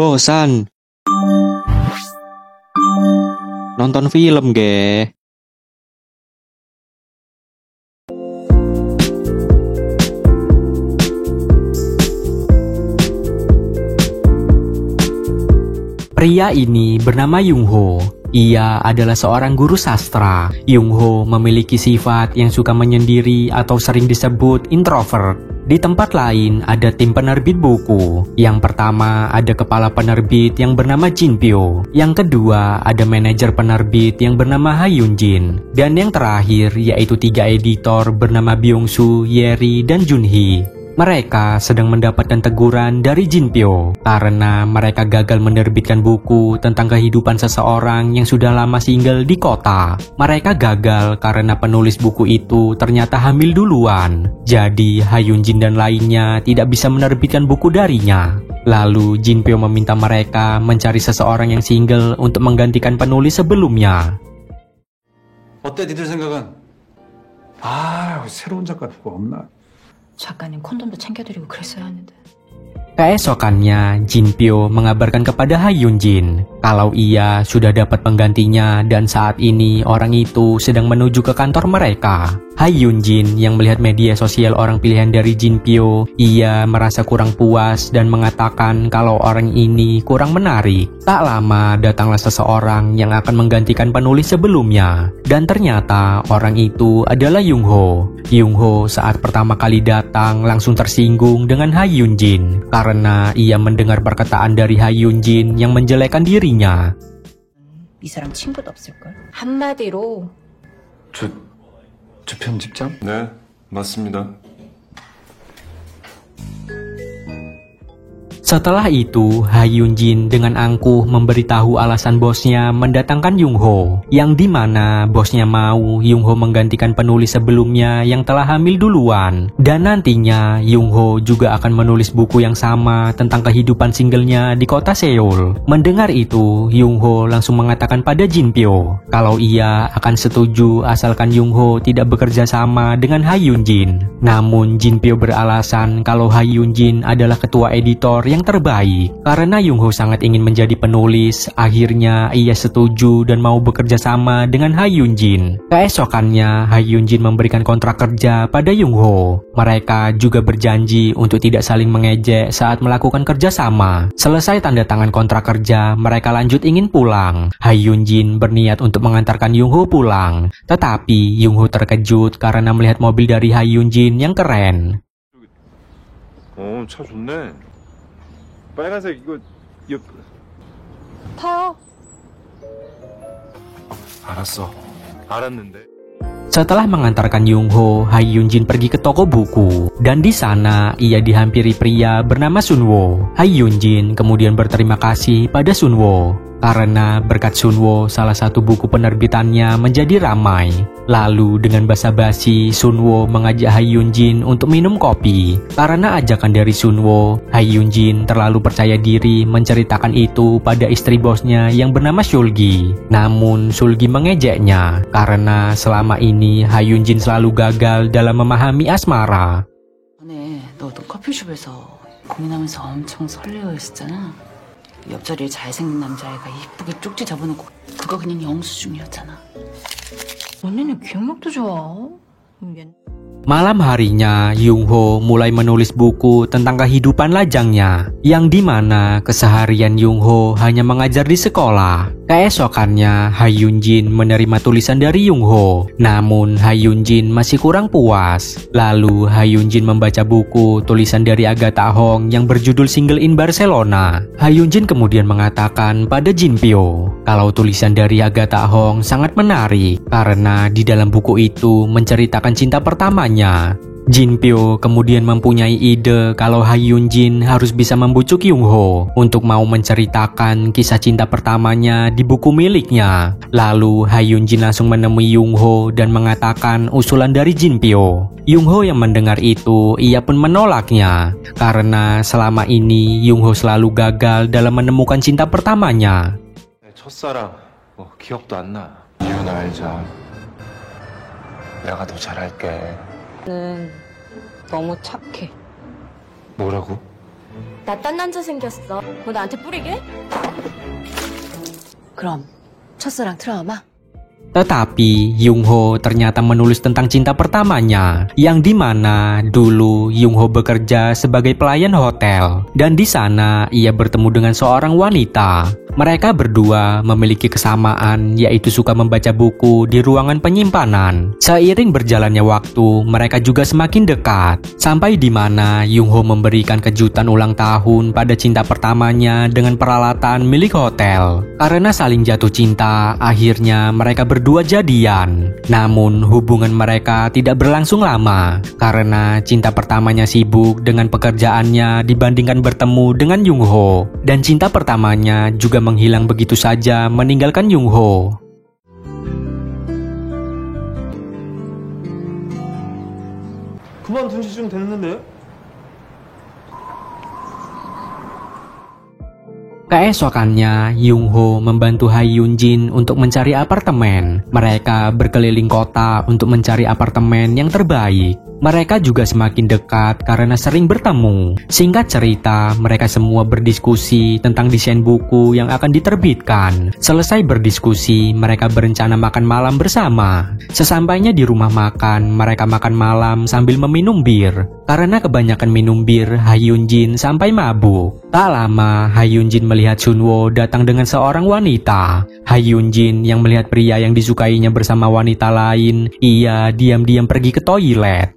Bosan nonton film ge. Pria ini bernama Yung Ho. Ia adalah seorang guru sastra. Yung Ho memiliki sifat yang suka menyendiri atau sering disebut introvert. Di tempat lain ada tim penerbit buku. Yang pertama ada kepala penerbit yang bernama Jin Pyo. Yang kedua ada manajer penerbit yang bernama Ha Yun Jin. Dan yang terakhir yaitu 3 editor bernama Byung Soo, Yeri, dan Jun Hee. Mereka sedang mendapatkan teguran dari Jin Pyo karena mereka gagal menerbitkan buku tentang kehidupan seseorang yang sudah lama single di kota. Mereka gagal karena penulis buku itu ternyata hamil duluan. Jadi Ha Yun Jin dan lainnya tidak bisa menerbitkan buku darinya. Lalu Jin Pyo meminta mereka mencari seseorang yang single untuk menggantikan penulis sebelumnya. 어때 니들 생각은? 새로운 작가 누가 없나? 작가님 콘돔도 챙겨드리고 그랬어야 하는데. Keesokannya, Jin Pyo mengabarkan kepada Ha Yun Jin kalau ia sudah dapat penggantinya dan saat ini orang itu sedang menuju ke kantor mereka. Ha Yun Jin yang melihat media sosial orang pilihan dari Jin Pyo, ia merasa kurang puas dan mengatakan kalau orang ini kurang menarik. Tak lama datanglah seseorang yang akan menggantikan penulis sebelumnya. Dan ternyata orang itu adalah Yung Ho. Yung Ho saat pertama kali datang langsung tersinggung dengan Ha Yun Jin karena ia mendengar perkataan dari Ha Yun Jin yang menjelekkan dirinya. 이 사람 친구도 없을걸? 한마디로 저 편집장? 네, 맞습니다. Setelah itu, Ha Yun Jin dengan angkuh memberitahu alasan bosnya mendatangkan Yung Ho, yang dimana bosnya mau Yung Ho menggantikan penulis sebelumnya yang telah hamil duluan. Dan nantinya Yung Ho juga akan menulis buku yang sama tentang kehidupan singlenya di kota Seoul. Mendengar itu, Yung Ho langsung mengatakan pada Jin Pyo kalau ia akan setuju asalkan Yung Ho tidak bekerja sama dengan Ha Yun Jin. Namun Jin Pyo beralasan kalau Ha Yun Jin adalah ketua editor yang terbaik. Karena Yung Ho sangat ingin menjadi penulis, akhirnya ia setuju dan mau bekerja sama dengan Ha Yun Jin. Keesokannya, Ha Yun Jin memberikan kontrak kerja pada Yung Ho. Mereka juga berjanji untuk tidak saling mengejek saat melakukan kerja sama. Selesai tanda tangan kontrak kerja, mereka lanjut ingin pulang. Ha Yun Jin berniat untuk mengantarkan Yung Ho pulang. Tetapi Yung Ho terkejut karena melihat mobil dari Ha Yun Jin yang keren. 차 좋네. 빨간색 이거 타요. 알았어. 알았는데. Setelah mengantarkan Yung Ho, Ha Yun Jin pergi ke toko buku. Dan di sana, ia dihampiri pria bernama Sun Wo. Ha Yun Jin kemudian berterima kasih pada Sun Wo karena berkat Sun Wo, salah satu buku penerbitannya menjadi ramai. Lalu dengan basa-basi, Sun Wo mengajak Ha Yun Jin untuk minum kopi. Karena ajakan dari Sun Wo, Ha Yun Jin terlalu percaya diri menceritakan itu pada istri bosnya yang bernama Sulgi. Namun Sulgi mengejeknya karena selama ini Ha Yun Jin selalu gagal dalam memahami asmara. 전에 너 커피숍에서 고민하면서 엄청 설레어했었잖아. 옆자리에 잘생긴 남자애가 이쁘게 쪽지 접어놓고 그거 그냥 영수증이었잖아. 언니는 기억력도 좋아. Malam harinya, Yung Ho mulai menulis buku tentang kehidupan lajangnya, yang dimana keseharian Yung Ho hanya mengajar di sekolah. Keesokannya, Ha Yun Jin menerima tulisan dari Yung Ho, namun Ha Yun Jin masih kurang puas. Lalu Ha Yun Jin membaca buku tulisan dari Agatha Hong yang berjudul Single in Barcelona. Ha Yun Jin kemudian mengatakan pada Jin Pyo kalau tulisan dari Agatha Hong sangat menarik karena di dalam buku itu menceritakan cinta pertamanya. Jin Pyo kemudian mempunyai ide kalau Ha Yun Jin harus bisa membujuk Yung Ho untuk mau menceritakan kisah cinta pertamanya di buku miliknya. Lalu Ha Yun Jin langsung menemui Yung Ho dan mengatakan usulan dari Jin Pyo. Yung Ho yang mendengar itu, ia pun menolaknya karena selama ini Yung Ho selalu gagal dalam menemukan cinta pertamanya. 첫사랑 기억도 안 나. 이유는 알자. 내가 더 잘할게. 는 너무 착해. 뭐라고? 나 딴 남자 생겼어. 뭐 나한테 뿌리게? 그럼 첫사랑 트라우마? Tetapi Yung Ho ternyata menulis tentang cinta pertamanya, yang dimana dulu Yung Ho bekerja sebagai pelayan hotel, dan di sana ia bertemu dengan seorang wanita. Mereka berdua memiliki kesamaan, yaitu suka membaca buku di ruangan penyimpanan. Seiring berjalannya waktu, mereka juga semakin dekat, sampai di mana Yung Ho memberikan kejutan ulang tahun pada cinta pertamanya dengan peralatan milik hotel. Karena saling jatuh cinta, akhirnya mereka berdua jadian. Namun hubungan mereka tidak berlangsung lama, karena cinta pertamanya sibuk dengan pekerjaannya dibandingkan bertemu dengan Yung Ho. Dan cinta pertamanya juga menghilang begitu saja meninggalkan Yung Ho. 그만둔 지 좀 됐는데요? Keesokannya, Yung Ho membantu Ha Yun Jin untuk mencari apartemen. Mereka berkeliling kota untuk mencari apartemen yang terbaik. Mereka juga semakin dekat karena sering bertemu. Singkat cerita, mereka semua berdiskusi tentang desain buku yang akan diterbitkan. Selesai berdiskusi, mereka berencana makan malam bersama. Sesampainya di rumah makan, mereka makan malam sambil meminum bir. Karena kebanyakan minum bir, Ha Yun Jin sampai mabuk. Tak lama, Ha Yun Jin melihat Sun Wo datang dengan seorang wanita. Ha Yun Jin yang melihat pria yang disukainya bersama wanita lain, ia diam-diam pergi ke toilet.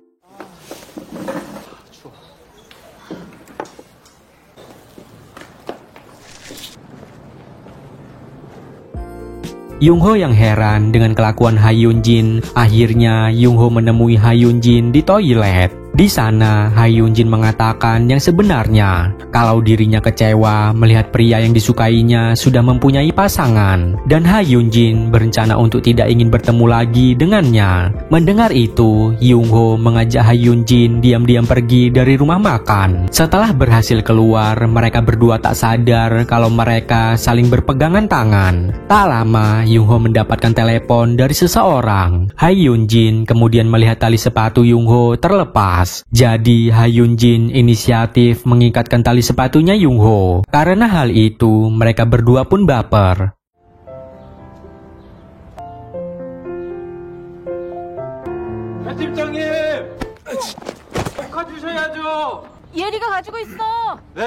Yung Ho yang heran dengan kelakuan Ha Yun Jin. Akhirnya Yung Ho menemui Ha Yun Jin di toilet. Di sana, Ha Yun Jin mengatakan yang sebenarnya, kalau dirinya kecewa melihat pria yang disukainya sudah mempunyai pasangan, dan Ha Yun Jin berencana untuk tidak ingin bertemu lagi dengannya. Mendengar itu, Yung Ho mengajak Ha Yun Jin diam-diam pergi dari rumah makan. Setelah berhasil keluar, mereka berdua tak sadar kalau mereka saling berpegangan tangan. Tak lama, Yung Ho mendapatkan telepon dari seseorang. Ha Yun Jin kemudian melihat tali sepatu Yung Ho terlepas. Jadi Ha Yun Jin inisiatif mengikatkan tali sepatunya Yung Ho. Karena hal itu, mereka berdua pun baper. 팀장님! 가주셔야죠! 예리가 가지고 있어. 네!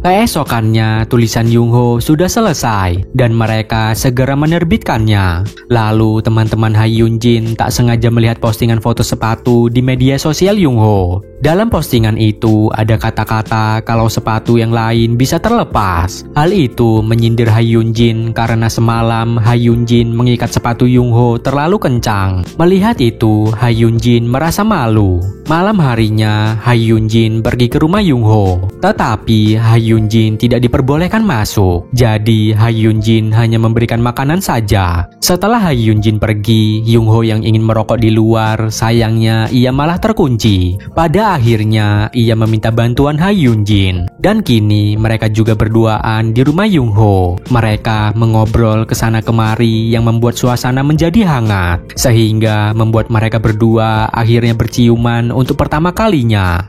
Keesokannya, tulisan Yung Ho sudah selesai dan mereka segera menerbitkannya. Lalu teman-teman Ha Yun Jin tak sengaja melihat postingan foto sepatu di media sosial Yung Ho. Dalam postingan itu ada kata-kata kalau sepatu yang lain bisa terlepas. Hal itu menyindir Ha Yun Jin karena semalam Ha Yun Jin mengikat sepatu Yung Ho terlalu kencang. Melihat itu, Ha Yun Jin merasa malu. Malam harinya, Ha Yun Jin pergi ke rumah Yung Ho. Tetapi Ha Yun Jin tidak diperbolehkan masuk. Jadi Ha Yun Jin hanya memberikan makanan saja. Setelah Ha Yun Jin pergi, Yung Ho yang ingin merokok di luar, sayangnya ia malah terkunci. Pada akhirnya ia meminta bantuan Ha Yun Jin. Dan kini mereka juga berduaan di rumah Yung Ho. Mereka mengobrol kesana kemari yang membuat suasana menjadi hangat. Sehingga membuat mereka berdua akhirnya berciuman untuk pertama kalinya.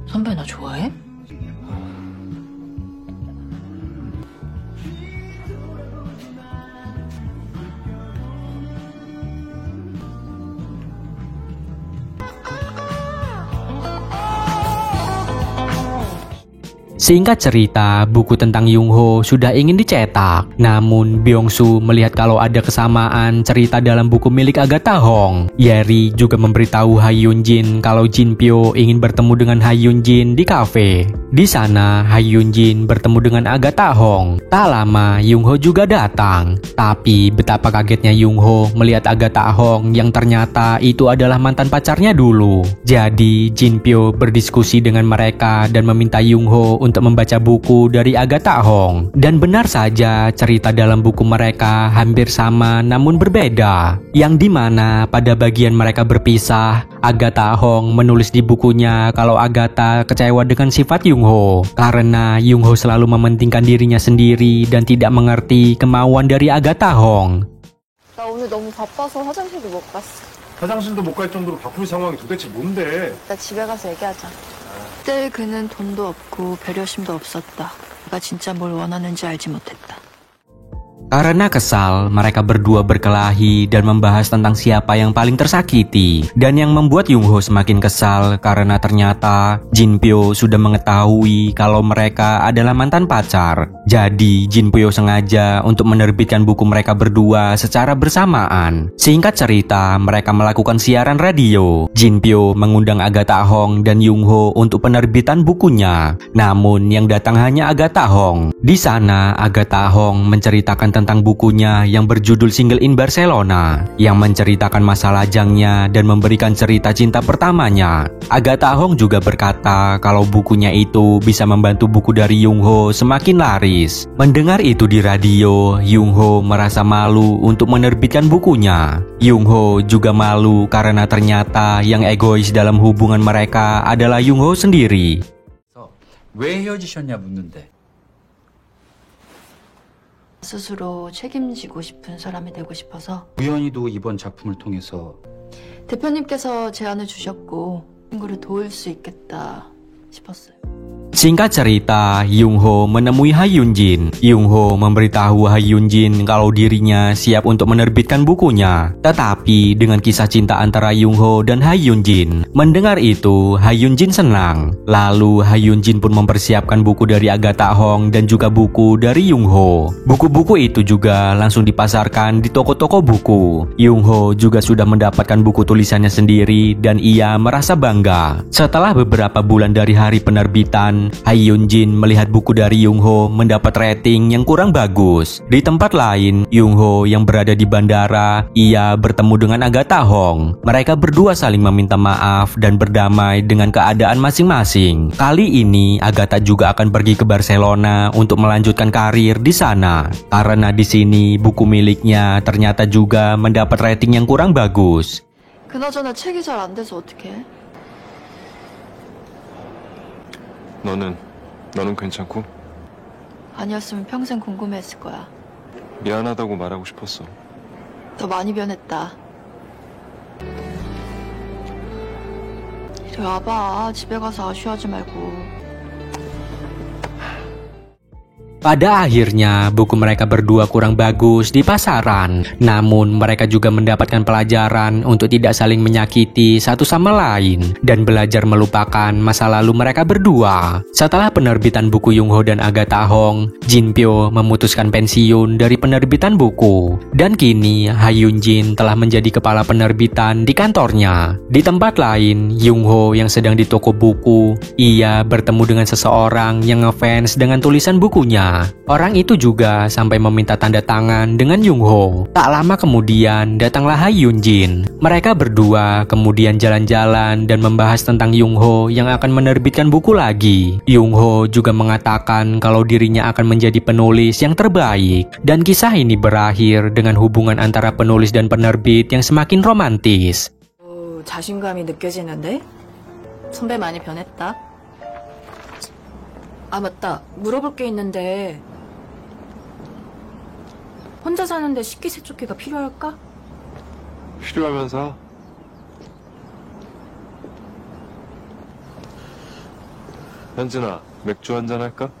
선배 나 좋아해? Singkat cerita, buku tentang Yung Ho sudah ingin dicetak. Namun, Byung-soo melihat kalau ada kesamaan cerita dalam buku milik Agatha Hong. Yeri juga memberitahu Ha Yun Jin kalau Jin Pyo ingin bertemu dengan Ha Yun Jin di kafe. Di sana, Ha Yun Jin bertemu dengan Agatha Hong. Tak lama, Yung Ho juga datang. Tapi betapa kagetnya Yung Ho melihat Agatha Hong yang ternyata itu adalah mantan pacarnya dulu. Jadi, Jin Pyo berdiskusi dengan mereka dan meminta Yung Ho untuk membaca buku dari Agatha Hong. Dan benar saja, cerita dalam buku mereka hampir sama namun berbeda. Yang dimana pada bagian mereka berpisah, Agatha Hong menulis di bukunya kalau Agatha kecewa dengan sifat Yung Ho. Karena Yung Ho selalu mementingkan dirinya sendiri dan tidak mengerti kemauan dari Agatha Hong. 나 오늘 너무 바빠서 화장실도 못 갔어. 화장실도 못 갈 정도로 바쁜 상황이 도대체 뭔데? 나 집에 가서 얘기하자. 그때 그는 돈도 없고 배려심도 없었다. 내가 진짜 뭘 원하는지 알지 못했다. Karena kesal, mereka berdua berkelahi dan membahas tentang siapa yang paling tersakiti. Dan yang membuat Yung Ho semakin kesal karena ternyata Jin Pyo sudah mengetahui kalau mereka adalah mantan pacar. Jadi Jin Pyo sengaja untuk menerbitkan buku mereka berdua secara bersamaan. Singkat cerita, mereka melakukan siaran radio. Jin Pyo mengundang Agatha Hong dan Yung Ho untuk penerbitan bukunya. Namun yang datang hanya Agatha Hong. Di sana Agatha Hong menceritakan tentang bukunya yang berjudul Single in Barcelona, yang menceritakan masa lajangnya dan memberikan cerita cinta pertamanya. Agatha Hong juga berkata kalau bukunya itu bisa membantu buku dari Yung Ho semakin laris. Mendengar itu di radio, Yung Ho merasa malu untuk menerbitkan bukunya. Yung Ho juga malu karena ternyata yang egois dalam hubungan mereka adalah Yung Ho sendiri. 왜 헤어지셨냐 묻는데 스스로 책임지고 싶은 사람이 되고 싶어서 우연히도 이번 작품을 통해서 대표님께서 제안을 주셨고 친구를 도울 수 있겠다 싶었어요. Singkat cerita, Yung Ho menemui Ha Yun Jin. Yung Ho memberitahu Ha Yun Jin kalau dirinya siap untuk menerbitkan bukunya. Tetapi dengan kisah cinta antara Yung Ho dan Ha Yun Jin. Mendengar itu, Ha Yun Jin senang. Lalu Ha Yun Jin pun mempersiapkan buku dari Agatha Hong dan juga buku dari Yung Ho. Buku-buku itu juga langsung dipasarkan di toko-toko buku. Yung Ho juga sudah mendapatkan buku tulisannya sendiri dan ia merasa bangga. Setelah beberapa bulan dari hari penerbitan, Ha Yun Jin melihat buku dari Yung Ho mendapat rating yang kurang bagus. Di tempat lain, Yung Ho yang berada di bandara, ia bertemu dengan Agatha Hong. Mereka berdua saling meminta maaf dan berdamai dengan keadaan masing-masing. Kali ini, Agatha juga akan pergi ke Barcelona untuk melanjutkan karir di sana. Karena di sini, buku miliknya ternyata juga mendapat rating yang kurang bagus. 그나저나 책이 잘 안 돼서 어떡해? 너는 괜찮고? 아니었으면 평생 궁금해했을 거야. 미안하다고 말하고 싶었어. 더 많이 변했다. 이리 와봐. 집에 가서 아쉬워하지 말고. Pada akhirnya, buku mereka berdua kurang bagus di pasaran. Namun, mereka juga mendapatkan pelajaran untuk tidak saling menyakiti satu sama lain dan belajar melupakan masa lalu mereka berdua. Setelah penerbitan buku Yung Ho dan Agatha Hong, Jin Pyo memutuskan pensiun dari penerbitan buku. Dan kini, Ha Yun Jin telah menjadi kepala penerbitan di kantornya. Di tempat lain, Yung Ho yang sedang di toko buku, ia bertemu dengan seseorang yang ngefans dengan tulisan bukunya. Orang itu juga sampai meminta tanda tangan dengan Yung Ho. Tak lama kemudian datanglah Ha Yun Jin. Mereka berdua kemudian jalan-jalan dan membahas tentang Yung Ho yang akan menerbitkan buku lagi. Yung Ho juga mengatakan kalau dirinya akan menjadi penulis yang terbaik. Dan kisah ini berakhir dengan hubungan antara penulis dan penerbit yang semakin romantis. 자신감이 느껴지는데? 선배 많이 변했다. 아 맞다, 물어볼 게 있는데 혼자 사는데 식기세척기가 필요할까? 필요하면 사. 현진아, 맥주 한잔 할까?